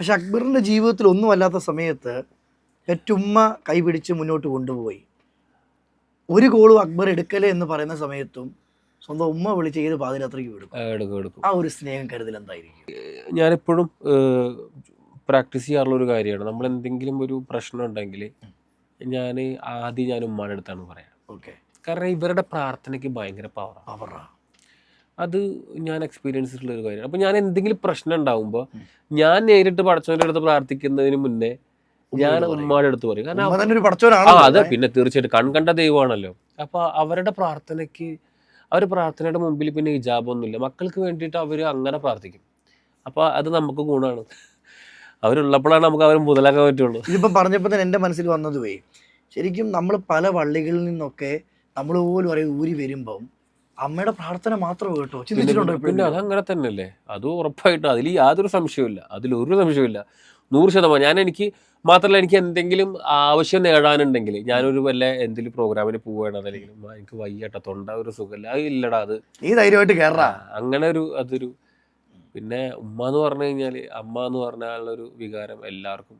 പക്ഷെ അക്ബറിൻ്റെ ജീവിതത്തിൽ ഒന്നുമല്ലാത്ത സമയത്ത് ഉമ്മ കൈപിടിച്ച് മുന്നോട്ട് കൊണ്ടുപോയി. ഒരു ഗോളും അക്ബർ എടുക്കലേ എന്ന് പറയുന്ന സമയത്തും സ്വന്തം ഉമ്മ വിളിച്ച് ഏത് പാതിരാത്രിക്ക് എടുക്കും. ആ ഒരു സ്നേഹം കരുതൽ എന്തായിരിക്കും? ഞാനെപ്പോഴും പ്രാക്ടീസ് ചെയ്യാറുള്ള ഒരു കാര്യമാണ്. നമ്മൾ എന്തെങ്കിലും ഒരു പ്രശ്നം ഉണ്ടെങ്കിൽ ഞാൻ ഉമ്മാടെ അടുത്താണ് പറയാം. ഓക്കെ. കാരണം ഇവരുടെ പ്രാർത്ഥനയ്ക്ക് ഭയങ്കര പവറാണ്. അത് ഞാൻ എക്സ്പീരിയൻസ് ചെയ്തിട്ടുള്ള ഒരു കാര്യമാണ്. അപ്പോൾ ഞാൻ എന്തെങ്കിലും പ്രശ്നം ഉണ്ടാകുമ്പോൾ ഞാൻ നേരിട്ട് പടച്ചവൻ്റെ അടുത്ത് പ്രാർത്ഥിക്കുന്നതിന് മുന്നേ ഞാൻ ഉമ്മാടെ അടുത്ത് പറയും. കാരണം അതെ, പിന്നെ തീർച്ചയായിട്ടും കൺകണ്ട ദൈവമാണല്ലോ. അപ്പോൾ അവരുടെ പ്രാർത്ഥനയ്ക്ക്, അവർ പ്രാർത്ഥനയുടെ മുമ്പിൽ പിന്നെ ഹിജാബൊന്നുമില്ല. മക്കൾക്ക് വേണ്ടിയിട്ട് അവർ അങ്ങനെ പ്രാർത്ഥിക്കും. അപ്പോൾ അത് നമുക്ക് ഗുണമാണ്. അവരുള്ളപ്പോഴാണ് നമുക്ക് അവർ മുതലാക്കാൻ പറ്റുള്ളൂ. ഇതിപ്പം പറഞ്ഞപ്പോൾ തന്നെ എൻ്റെ മനസ്സിൽ വന്നതുവേ, ശരിക്കും നമ്മൾ പല വള്ളികളിൽ നിന്നൊക്കെ നമ്മൾ പോലും അറിയാം ഊരി വരുമ്പം അമ്മയുടെ പ്രാർത്ഥന മാത്രം കേട്ടോ. പിന്നെ അതങ്ങനെ തന്നെയല്ലേ, അത് ഉറപ്പായിട്ടും. അതിൽ യാതൊരു സംശയമില്ല, അതിലൊരു സംശയമില്ല, 100%. എനിക്ക് മാത്രമല്ല, എനിക്ക് എന്തെങ്കിലും ആവശ്യം നേടാനുണ്ടെങ്കിൽ ഞാനൊരു വല്ല എന്തെങ്കിലും പ്രോഗ്രാമിന് പോവുകയാണ്, അതല്ലെങ്കിൽ എനിക്ക് വയ്യട്ട, തൊണ്ട ഒരു സുഖമില്ല, അത് ഇല്ലടാ, അത് ഈ ധൈര്യമായിട്ട് കയറാ, അങ്ങനെ അതൊരു. പിന്നെ ഉമ്മ എന്ന് പറഞ്ഞു കഴിഞ്ഞാൽ, അമ്മ എന്ന് പറഞ്ഞാലുള്ളൊരു വികാരം എല്ലാവർക്കും